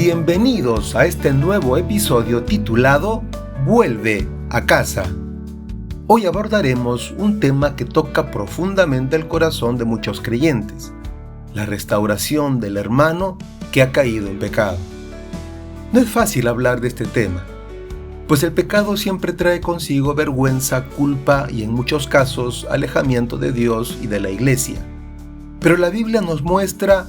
Bienvenidos a este nuevo episodio titulado Vuelve a casa. Hoy abordaremos un tema que toca profundamente el corazón de muchos creyentes: la restauración del hermano que ha caído en pecado. No es fácil hablar de este tema, pues el pecado siempre trae consigo vergüenza, culpa y en muchos casos alejamiento de Dios y de la iglesia. Pero la Biblia nos muestra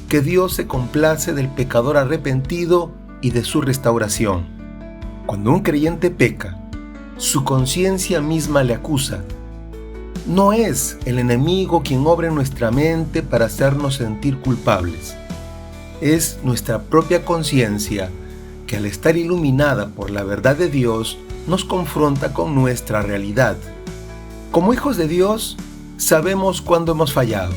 que Dios se complace del pecador arrepentido y de su restauración. Cuando un creyente peca, su conciencia misma le acusa. No es el enemigo quien obra en nuestra mente para hacernos sentir culpables. Es nuestra propia conciencia que, al estar iluminada por la verdad de Dios, nos confronta con nuestra realidad. Como hijos de Dios, sabemos cuándo hemos fallado,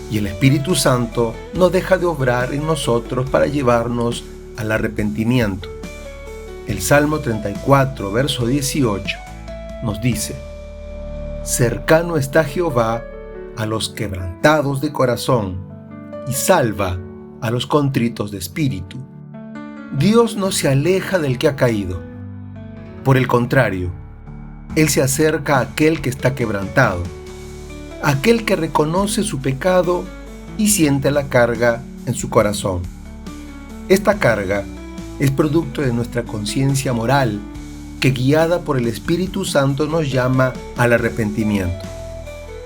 y el Espíritu Santo no deja de obrar en nosotros para llevarnos al arrepentimiento. El Salmo 34, verso 18, nos dice: cercano está Jehová a los quebrantados de corazón, y salva a los contritos de espíritu. Dios no se aleja del que ha caído. Por el contrario, Él se acerca a aquel que está quebrantado, aquel que reconoce su pecado y siente la carga en su corazón. Esta carga es producto de nuestra conciencia moral, que guiada por el Espíritu Santo nos llama al arrepentimiento.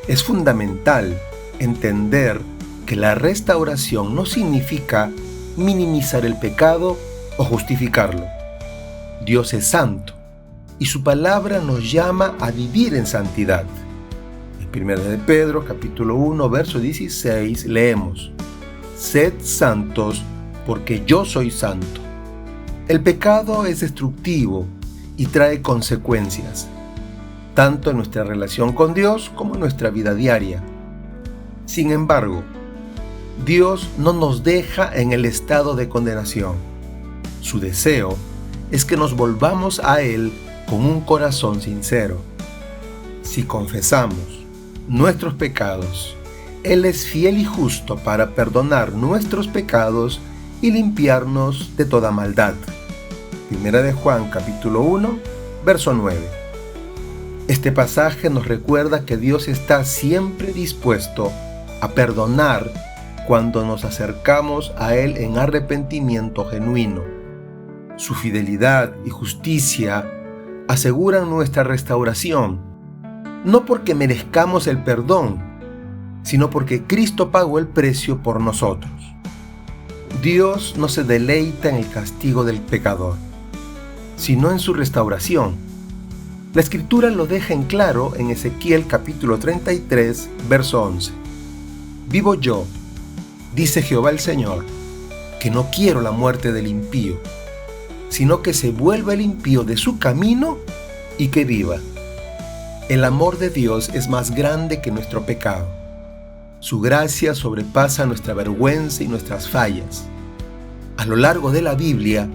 Es fundamental entender que la restauración no significa minimizar el pecado o justificarlo. Dios es santo y su palabra nos llama a vivir en santidad. En 1 de Pedro, capítulo 1, verso 16, leemos: sed santos porque yo soy santo. El pecado es destructivo y trae consecuencias, tanto en nuestra relación con Dios como en nuestra vida diaria. Sin embargo, Dios no nos deja en el estado de condenación. Su deseo es que nos volvamos a Él con un corazón sincero. Si confesamos nuestros pecados, Él es fiel y justo para perdonar nuestros pecados y limpiarnos de toda maldad. 1 de Juan, capítulo 1, verso 9. Este pasaje nos recuerda que Dios está siempre dispuesto a perdonar cuando nos acercamos a Él en arrepentimiento genuino. Su fidelidad y justicia aseguran nuestra restauración, no porque merezcamos el perdón, sino porque Cristo pagó el precio por nosotros. Dios no se deleita en el castigo del pecador, sino en su restauración. La Escritura lo deja en claro en Ezequiel capítulo 33, verso 11. Vivo yo, dice Jehová el Señor, que no quiero la muerte del impío, sino que se vuelva el impío de su camino y que viva. El amor de Dios es más grande que nuestro pecado. Su gracia sobrepasa nuestra vergüenza y nuestras fallas. A lo largo de la Biblia,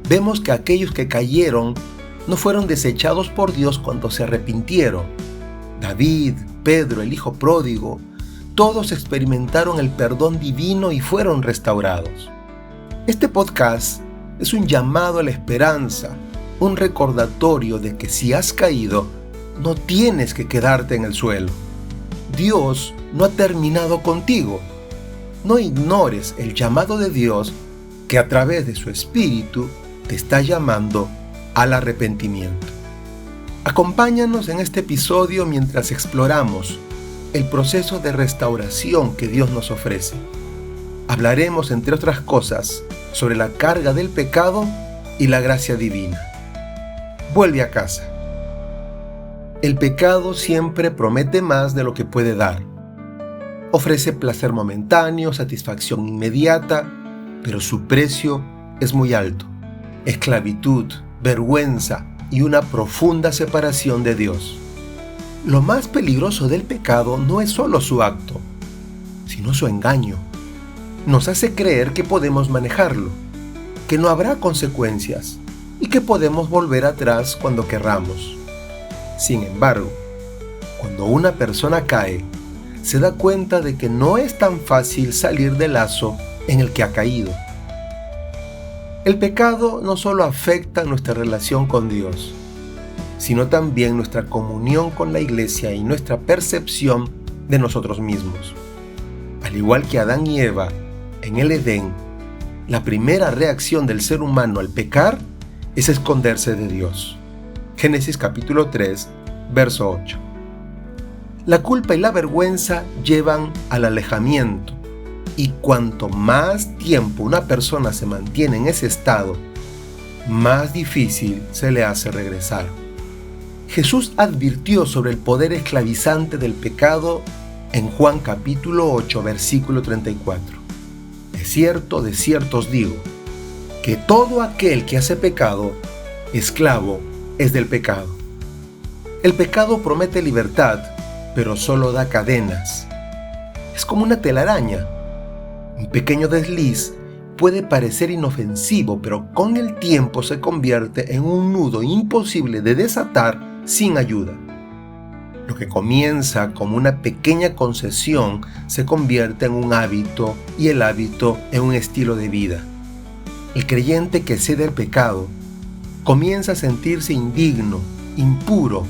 vemos que aquellos que cayeron no fueron desechados por Dios cuando se arrepintieron. David, Pedro, el hijo pródigo, todos experimentaron el perdón divino y fueron restaurados. Este podcast es un llamado a la esperanza, un recordatorio de que si has caído, no tienes que quedarte en el suelo. Dios no ha terminado contigo. No ignores el llamado de Dios, que a través de su Espíritu te está llamando al arrepentimiento. Acompáñanos en este episodio mientras exploramos el proceso de restauración que Dios nos ofrece. Hablaremos, entre otras cosas, sobre la carga del pecado y la gracia divina. Vuelve a casa. El pecado siempre promete más de lo que puede dar. Ofrece placer momentáneo, satisfacción inmediata, pero su precio es muy alto: esclavitud, vergüenza y una profunda separación de Dios. Lo más peligroso del pecado no es solo su acto, sino su engaño. Nos hace creer que podemos manejarlo, que no habrá consecuencias y que podemos volver atrás cuando querramos. Sin embargo, cuando una persona cae, se da cuenta de que no es tan fácil salir del lazo en el que ha caído. El pecado no solo afecta nuestra relación con Dios, sino también nuestra comunión con la iglesia y nuestra percepción de nosotros mismos. Al igual que Adán y Eva en el Edén, la primera reacción del ser humano al pecar es esconderse de Dios. Génesis capítulo 3, verso 8. La culpa y la vergüenza llevan al alejamiento, y cuanto más tiempo una persona se mantiene en ese estado, más difícil se le hace regresar. Jesús advirtió sobre el poder esclavizante del pecado en Juan capítulo 8, versículo 34. De cierto os digo, que todo aquel que hace pecado, esclavo es del pecado. El pecado promete libertad, pero solo da cadenas. Es como una telaraña. Un pequeño desliz puede parecer inofensivo, pero con el tiempo se convierte en un nudo imposible de desatar sin ayuda. Lo que comienza como una pequeña concesión se convierte en un hábito y el hábito en un estilo de vida. El creyente que cede al pecado comienza a sentirse indigno, impuro,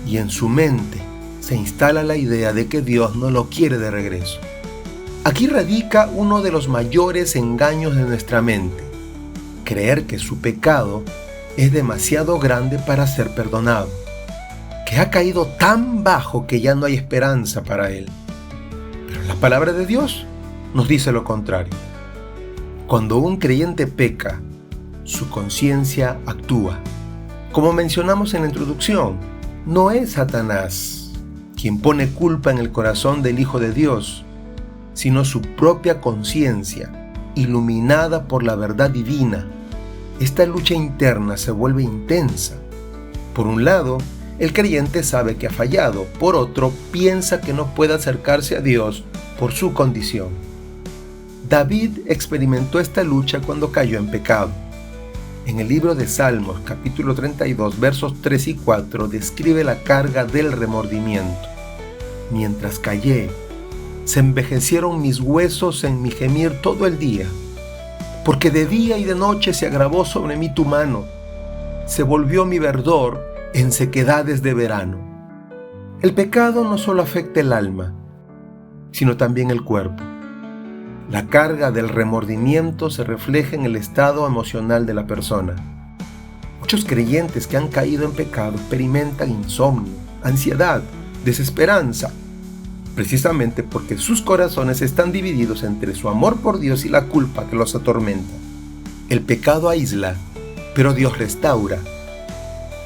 y en su mente se instala la idea de que Dios no lo quiere de regreso. Aquí radica uno de los mayores engaños de nuestra mente: creer que su pecado es demasiado grande para ser perdonado, que ha caído tan bajo que ya no hay esperanza para él. Pero la palabra de Dios nos dice lo contrario. Cuando un creyente peca, su conciencia actúa. Como mencionamos en la introducción, no es Satanás quien pone culpa en el corazón del Hijo de Dios, sino su propia conciencia, iluminada por la verdad divina. Esta lucha interna se vuelve intensa. Por un lado, el creyente sabe que ha fallado. Por otro, piensa que no puede acercarse a Dios por su condición. David experimentó esta lucha cuando cayó en pecado. En el libro de Salmos, capítulo 32, versos 3 y 4, describe la carga del remordimiento. Mientras callé, se envejecieron mis huesos en mi gemir todo el día, porque de día y de noche se agravó sobre mí tu mano, se volvió mi verdor en sequedades de verano. El pecado no solo afecta el alma, sino también el cuerpo. La carga del remordimiento se refleja en el estado emocional de la persona. Muchos creyentes que han caído en pecado experimentan insomnio, ansiedad, desesperanza, precisamente porque sus corazones están divididos entre su amor por Dios y la culpa que los atormenta. El pecado aísla, pero Dios restaura.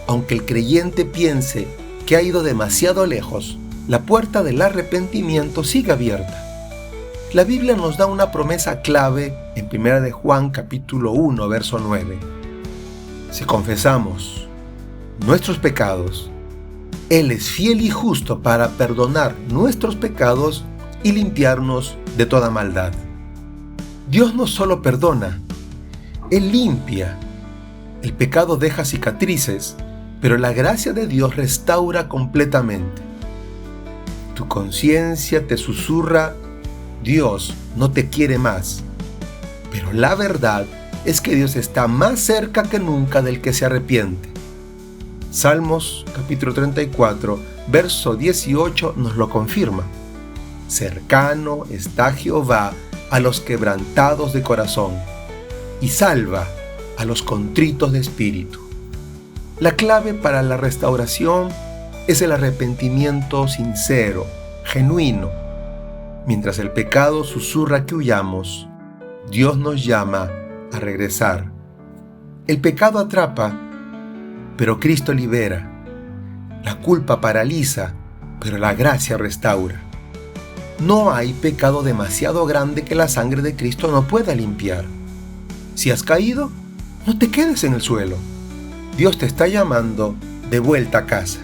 Aunque el creyente piense que ha ido demasiado lejos, la puerta del arrepentimiento sigue abierta. La Biblia nos da una promesa clave en 1 de Juan capítulo 1, verso 9. Si confesamos nuestros pecados, Él es fiel y justo para perdonar nuestros pecados y limpiarnos de toda maldad. Dios no solo perdona, Él limpia. El pecado deja cicatrices, pero la gracia de Dios restaura completamente. Tu conciencia te susurra: Dios no te quiere más. Pero la verdad es que Dios está más cerca que nunca del que se arrepiente. Salmos capítulo 34, verso 18 nos lo confirma. Cercano está Jehová a los quebrantados de corazón y salva a los contritos de espíritu. La clave para la restauración es el arrepentimiento sincero, genuino. Mientras el pecado susurra que huyamos, Dios nos llama a regresar. El pecado atrapa, pero Cristo libera. La culpa paraliza, pero la gracia restaura. No hay pecado demasiado grande que la sangre de Cristo no pueda limpiar. Si has caído, no te quedes en el suelo. Dios te está llamando de vuelta a casa.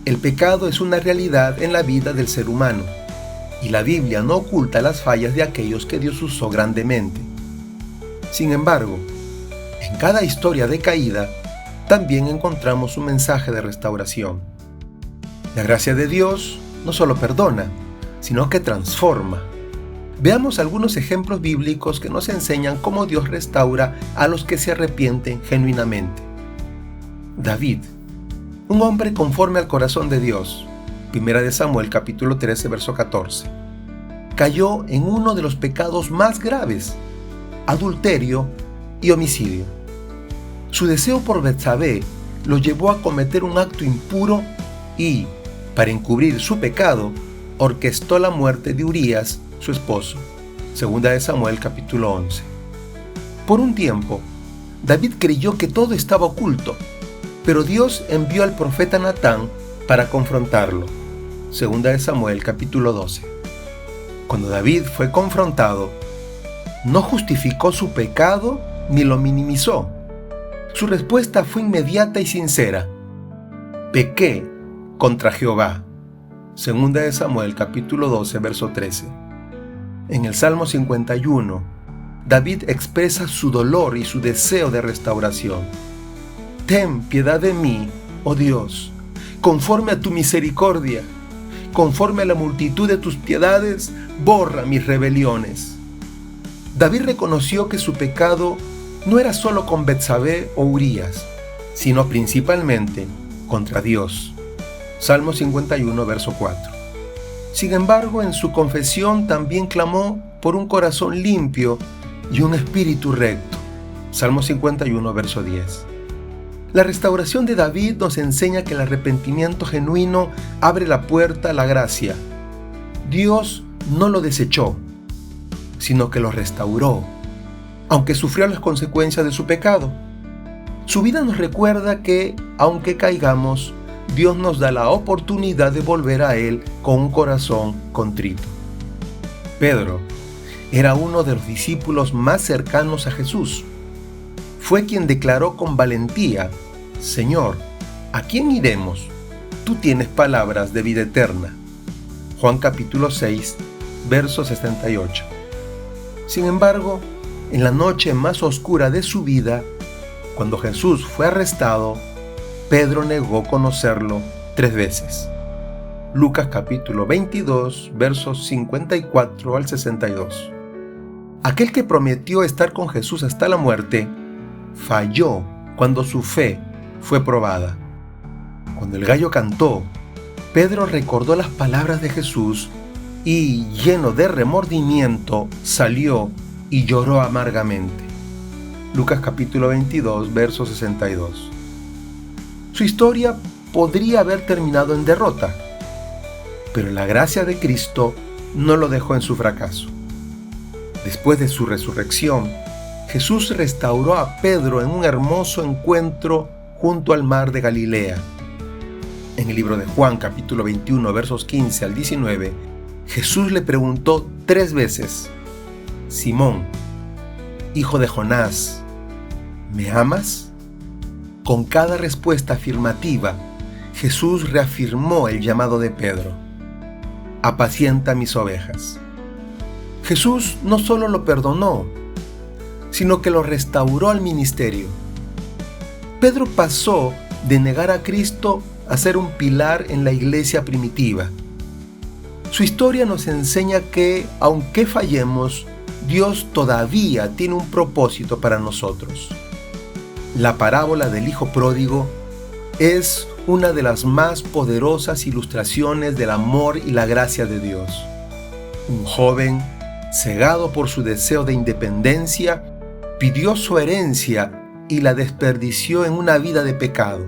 El pecado es una realidad en la vida del ser humano, y la Biblia no oculta las fallas de aquellos que Dios usó grandemente. Sin embargo, en cada historia de caída, también encontramos un mensaje de restauración. La gracia de Dios no solo perdona, sino que transforma. Veamos algunos ejemplos bíblicos que nos enseñan cómo Dios restaura a los que se arrepienten genuinamente. David, un hombre conforme al corazón de Dios. 1 Samuel capítulo 13, verso 14. Cayó en uno de los pecados más graves, adulterio y homicidio. Su deseo por Betsabé lo llevó a cometer un acto impuro y, para encubrir su pecado, orquestó la muerte de Urías, su esposo. 2 Samuel capítulo 11. Por un tiempo, David creyó que todo estaba oculto, pero Dios envió al profeta Natán para confrontarlo. 2 Samuel capítulo 12. Cuando David fue confrontado, no justificó su pecado ni lo minimizó. Su respuesta fue inmediata y sincera. Pequé contra Jehová. 2 Samuel capítulo 12, verso 13. En el Salmo 51, David expresa su dolor y su deseo de restauración. Ten piedad de mí, oh Dios, conforme a tu misericordia, conforme a la multitud de tus piedades, borra mis rebeliones. David reconoció que su pecado no era solo con Betsabé o Urías, sino principalmente contra Dios. Salmo 51, verso 4. Sin embargo, en su confesión también clamó por un corazón limpio y un espíritu recto. Salmo 51, verso 10. La restauración de David nos enseña que el arrepentimiento genuino abre la puerta a la gracia. Dios no lo desechó, sino que lo restauró, aunque sufrió las consecuencias de su pecado. Su vida nos recuerda que, aunque caigamos, Dios nos da la oportunidad de volver a Él con un corazón contrito. Pedro era uno de los discípulos más cercanos a Jesús. Fue quien declaró con valentía: Señor, ¿a quién iremos? Tú tienes palabras de vida eterna. Juan capítulo 6, verso 68. Sin embargo, en la noche más oscura de su vida, cuando Jesús fue arrestado, Pedro negó conocerlo 3 veces. Lucas capítulo 22, versos 54 al 62. Aquel que prometió estar con Jesús hasta la muerte, falló cuando su fe fue probada. Cuando el gallo cantó, Pedro recordó las palabras de Jesús y, lleno de remordimiento, salió y lloró amargamente. Lucas capítulo 22, verso 62. Su historia podría haber terminado en derrota, pero la gracia de Cristo no lo dejó en su fracaso. Después de su resurrección, Jesús restauró a Pedro en un hermoso encuentro junto al mar de Galilea. En el libro de Juan, capítulo 21, versos 15 al 19, Jesús le preguntó 3 veces: Simón, hijo de Jonás, ¿me amas? Con cada respuesta afirmativa, Jesús reafirmó el llamado de Pedro: apacienta mis ovejas. Jesús no solo lo perdonó, sino que lo restauró al ministerio. Pedro pasó de negar a Cristo a ser un pilar en la iglesia primitiva. Su historia nos enseña que, aunque fallemos, Dios todavía tiene un propósito para nosotros. La parábola del Hijo Pródigo es una de las más poderosas ilustraciones del amor y la gracia de Dios. Un joven, cegado por su deseo de independencia, pidió su herencia y la desperdició en una vida de pecado.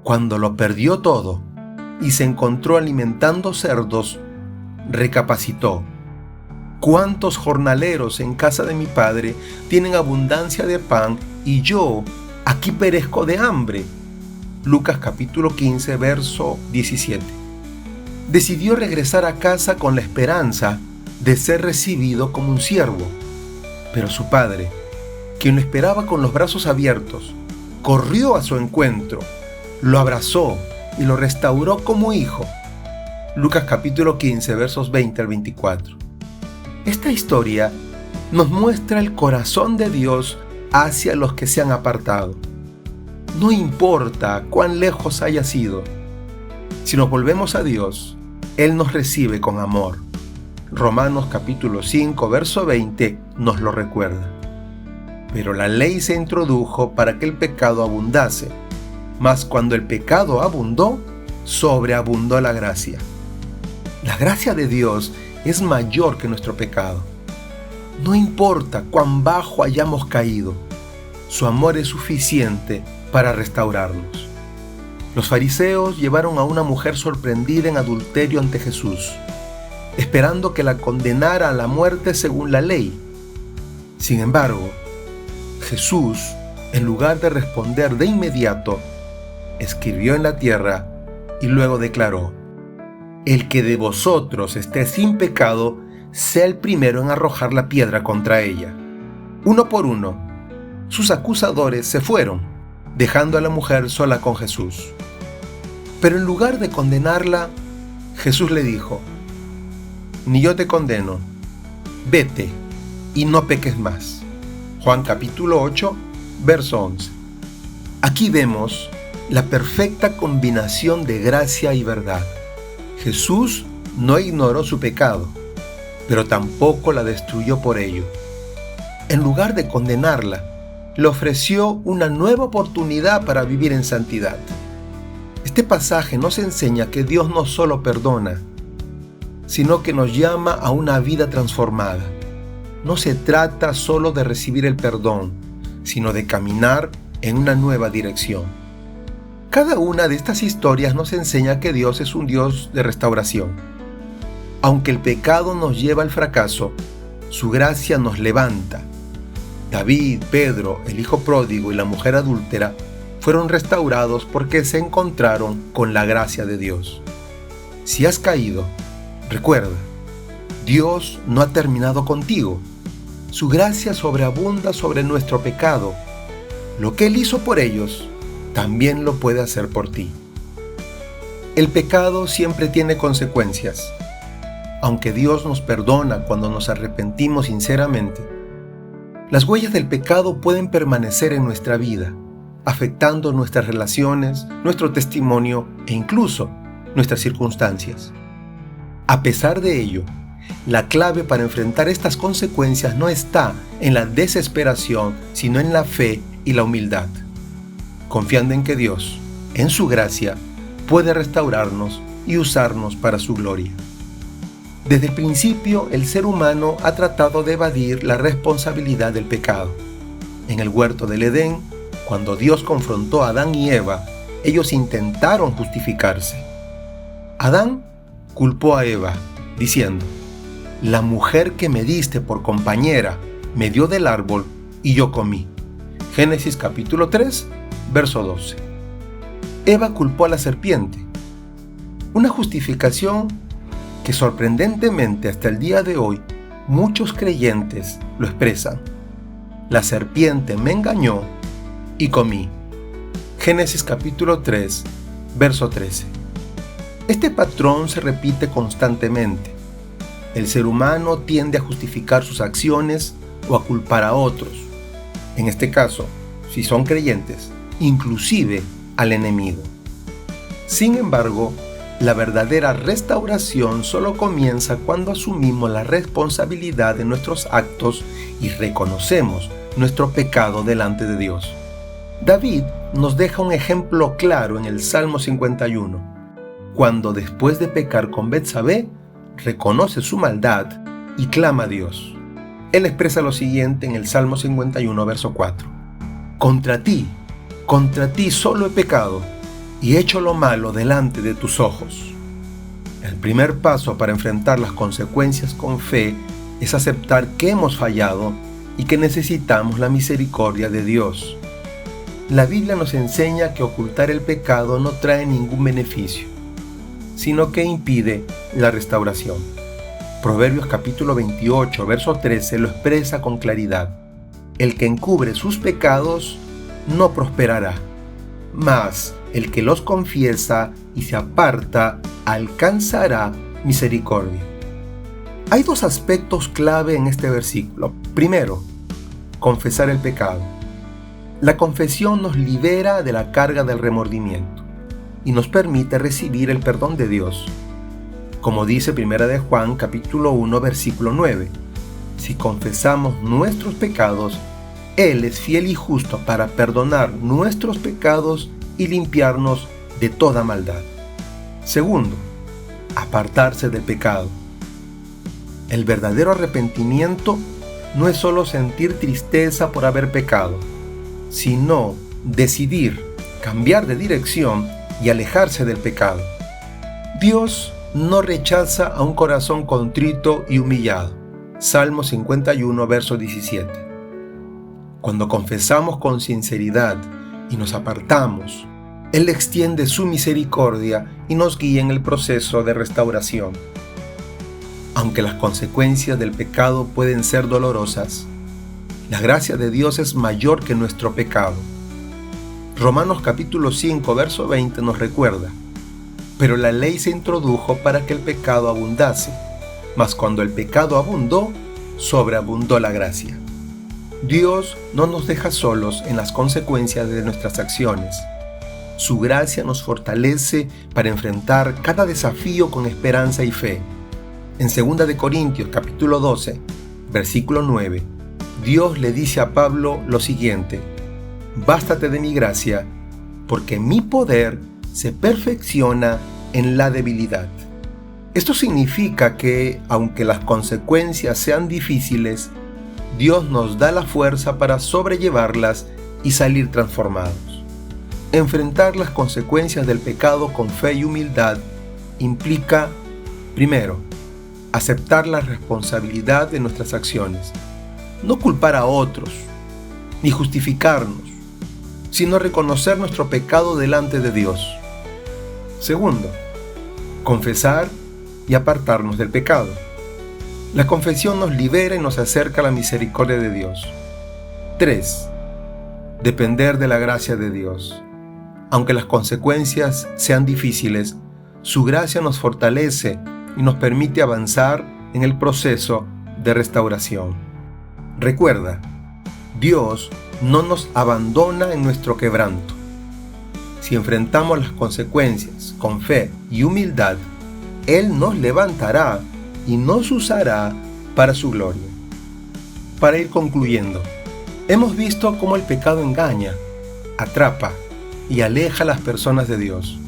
Cuando lo perdió todo y se encontró alimentando cerdos, recapacitó: ¿cuántos jornaleros en casa de mi padre tienen abundancia de pan y yo aquí perezco de hambre? Lucas capítulo 15, verso 17. Decidió regresar a casa con la esperanza de ser recibido como un siervo, pero su padre, quien lo esperaba con los brazos abiertos, corrió a su encuentro, lo abrazó y lo restauró como hijo. Lucas capítulo 15, versos 20 al 24. Esta historia nos muestra el corazón de Dios hacia los que se han apartado. No importa cuán lejos haya sido, si nos volvemos a Dios, Él nos recibe con amor. Romanos capítulo 5, verso 20 nos lo recuerda. Pero la ley se introdujo para que el pecado abundase, mas cuando el pecado abundó, sobreabundó la gracia. La gracia de Dios es mayor que nuestro pecado. No importa cuán bajo hayamos caído, su amor es suficiente para restaurarnos. Los fariseos llevaron a una mujer sorprendida en adulterio ante Jesús, esperando que la condenara a la muerte según la ley. Sin embargo, Jesús, en lugar de responder de inmediato, escribió en la tierra y luego declaró: el que de vosotros esté sin pecado, sea el primero en arrojar la piedra contra ella. Uno por uno, sus acusadores se fueron, dejando a la mujer sola con Jesús. Pero en lugar de condenarla, Jesús le dijo: ni yo te condeno, vete y no peques más. Juan capítulo 8, verso 11. Aquí vemos la perfecta combinación de gracia y verdad. Jesús no ignoró su pecado, pero tampoco la destruyó por ello. En lugar de condenarla, le ofreció una nueva oportunidad para vivir en santidad. Este pasaje nos enseña que Dios no solo perdona, sino que nos llama a una vida transformada. No se trata solo de recibir el perdón, sino de caminar en una nueva dirección. Cada una de estas historias nos enseña que Dios es un Dios de restauración. Aunque el pecado nos lleva al fracaso, su gracia nos levanta. David, Pedro, el hijo pródigo y la mujer adúltera fueron restaurados porque se encontraron con la gracia de Dios. Si has caído, recuerda, Dios no ha terminado contigo. Su gracia sobreabunda sobre nuestro pecado. Lo que Él hizo por ellos, también lo puede hacer por ti. El pecado siempre tiene consecuencias. Aunque Dios nos perdona cuando nos arrepentimos sinceramente, las huellas del pecado pueden permanecer en nuestra vida, afectando nuestras relaciones, nuestro testimonio e incluso nuestras circunstancias. A pesar de ello, la clave para enfrentar estas consecuencias no está en la desesperación, sino en la fe y la humildad, confiando en que Dios, en su gracia, puede restaurarnos y usarnos para su gloria. Desde el principio, el ser humano ha tratado de evadir la responsabilidad del pecado. En el huerto del Edén, cuando Dios confrontó a Adán y Eva, ellos intentaron justificarse. Adán culpó a Eva, diciendo: la mujer que me diste por compañera me dio del árbol y yo comí. Génesis capítulo 3, verso 12. Eva culpó a la serpiente. Una justificación que sorprendentemente hasta el día de hoy muchos creyentes lo expresan. La serpiente me engañó y comí. Génesis capítulo 3, verso 13. Este patrón se repite constantemente. El ser humano tiende a justificar sus acciones o a culpar a otros. En este caso, si son creyentes, inclusive al enemigo. Sin embargo, la verdadera restauración solo comienza cuando asumimos la responsabilidad de nuestros actos y reconocemos nuestro pecado delante de Dios. David nos deja un ejemplo claro en el Salmo 51, cuando después de pecar con Betsabé, reconoce su maldad y clama a Dios. Él expresa lo siguiente en el Salmo 51, verso 4. Contra ti solo he pecado y he hecho lo malo delante de tus ojos. El primer paso para enfrentar las consecuencias con fe es aceptar que hemos fallado y que necesitamos la misericordia de Dios. La Biblia nos enseña que ocultar el pecado no trae ningún beneficio, sino que impide la restauración. Proverbios capítulo 28, verso 13 lo expresa con claridad. El que encubre sus pecados no prosperará, mas el que los confiesa y se aparta alcanzará misericordia. Hay dos aspectos clave en este versículo. Primero, confesar el pecado. La confesión nos libera de la carga del remordimiento y nos permite recibir el perdón de Dios. Como dice 1 de Juan capítulo 1 versículo 9, si confesamos nuestros pecados, Él es fiel y justo para perdonar nuestros pecados y limpiarnos de toda maldad. Segundo, apartarse del pecado. El verdadero arrepentimiento no es solo sentir tristeza por haber pecado, sino decidir cambiar de dirección y alejarse del pecado. Dios no rechaza a un corazón contrito y humillado. Salmo 51, verso 17. Cuando confesamos con sinceridad y nos apartamos, Él extiende su misericordia y nos guía en el proceso de restauración. Aunque las consecuencias del pecado pueden ser dolorosas, la gracia de Dios es mayor que nuestro pecado. Romanos capítulo 5, verso 20 nos recuerda: pero la ley se introdujo para que el pecado abundase, mas cuando el pecado abundó, sobreabundó la gracia. Dios no nos deja solos en las consecuencias de nuestras acciones. Su gracia nos fortalece para enfrentar cada desafío con esperanza y fe. En 2 de Corintios capítulo 12, versículo 9, Dios le dice a Pablo lo siguiente: bástate de mi gracia, porque mi poder se perfecciona en la debilidad. Esto significa que, aunque las consecuencias sean difíciles, Dios nos da la fuerza para sobrellevarlas y salir transformados. Enfrentar las consecuencias del pecado con fe y humildad implica, primero, aceptar la responsabilidad de nuestras acciones, no culpar a otros, ni justificarnos, sino reconocer nuestro pecado delante de Dios. Segundo, confesar y apartarnos del pecado. La confesión nos libera y nos acerca a la misericordia de Dios. 3. Depender de la gracia de Dios. Aunque las consecuencias sean difíciles, su gracia nos fortalece y nos permite avanzar en el proceso de restauración. Recuerda, Dios no nos abandona en nuestro quebranto. Si enfrentamos las consecuencias con fe y humildad, Él nos levantará y nos usará para su gloria. Para ir concluyendo, hemos visto cómo el pecado engaña, atrapa y aleja a las personas de Dios,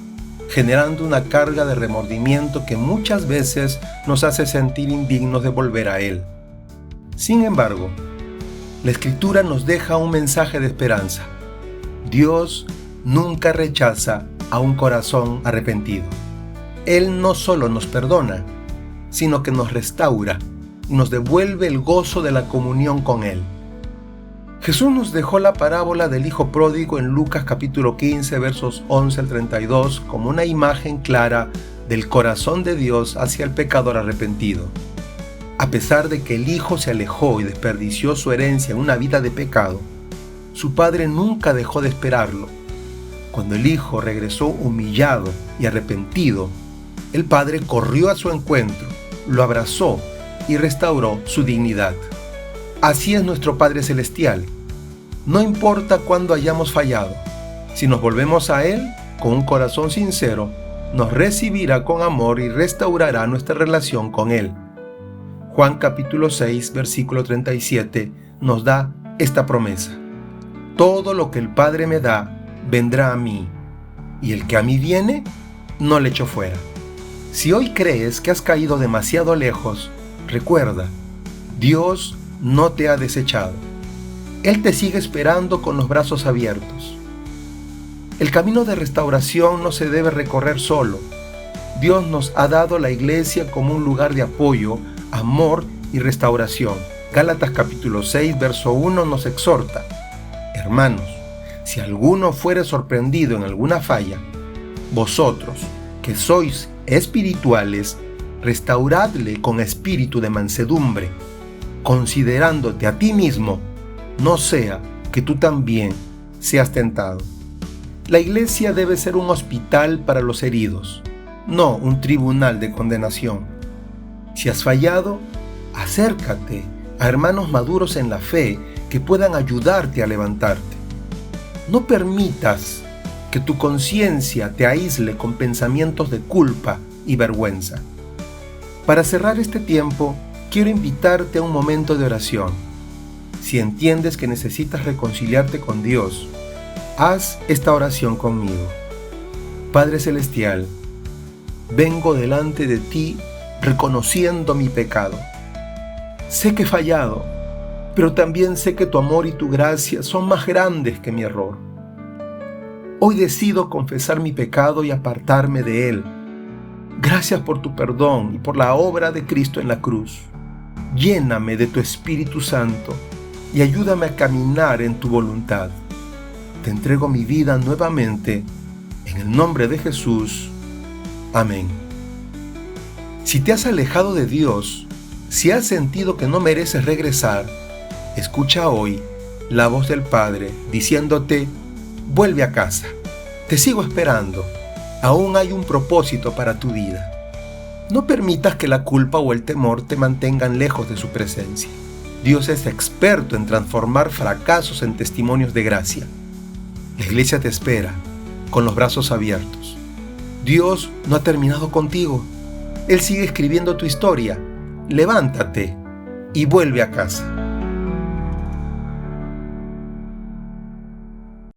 generando una carga de remordimiento que muchas veces nos hace sentir indignos de volver a Él. Sin embargo, la Escritura nos deja un mensaje de esperanza. Dios nunca rechaza a un corazón arrepentido. Él no solo nos perdona, sino que nos restaura y nos devuelve el gozo de la comunión con Él. Jesús nos dejó la parábola del Hijo Pródigo en Lucas capítulo 15, versos 11 al 32, como una imagen clara del corazón de Dios hacia el pecador arrepentido. A pesar de que el Hijo se alejó y desperdició su herencia en una vida de pecado, su Padre nunca dejó de esperarlo. Cuando el Hijo regresó humillado y arrepentido, el Padre corrió a su encuentro, lo abrazó y restauró su dignidad. Así es nuestro Padre Celestial. No importa cuándo hayamos fallado, si nos volvemos a Él con un corazón sincero, nos recibirá con amor y restaurará nuestra relación con Él. Juan capítulo 6, versículo 37 nos da esta promesa: todo lo que el Padre me da, vendrá a mí, y el que a mí viene, no le echo fuera. Si hoy crees que has caído demasiado lejos, recuerda, Dios no te ha desechado. Él te sigue esperando con los brazos abiertos. El camino de restauración no se debe recorrer solo. Dios nos ha dado la iglesia como un lugar de apoyo, amor y restauración. Gálatas capítulo 6, verso 1 nos exhorta: hermanos, si alguno fuere sorprendido en alguna falla, vosotros, que sois espirituales, restauradle con espíritu de mansedumbre, considerándote a ti mismo, no sea que tú también seas tentado. La iglesia debe ser un hospital para los heridos, no un tribunal de condenación. Si has fallado, acércate a hermanos maduros en la fe que puedan ayudarte a levantarte. No permitas que tu conciencia te aísle con pensamientos de culpa y vergüenza. Para cerrar este tiempo, quiero invitarte a un momento de oración. Si entiendes que necesitas reconciliarte con Dios, haz esta oración conmigo. Padre Celestial, vengo delante de ti reconociendo mi pecado. Sé que he fallado, pero también sé que tu amor y tu gracia son más grandes que mi error. Hoy decido confesar mi pecado y apartarme de él. Gracias por tu perdón y por la obra de Cristo en la cruz. Lléname de tu Espíritu Santo y ayúdame a caminar en tu voluntad. Te entrego mi vida nuevamente, en el nombre de Jesús. Amén. Si te has alejado de Dios, si has sentido que no mereces regresar, escucha hoy la voz del Padre diciéndote: vuelve a casa, te sigo esperando, aún hay un propósito para tu vida. No permitas que la culpa o el temor te mantengan lejos de su presencia. Dios es experto en transformar fracasos en testimonios de gracia. La iglesia te espera, con los brazos abiertos. Dios no ha terminado contigo. Él sigue escribiendo tu historia. Levántate y vuelve a casa.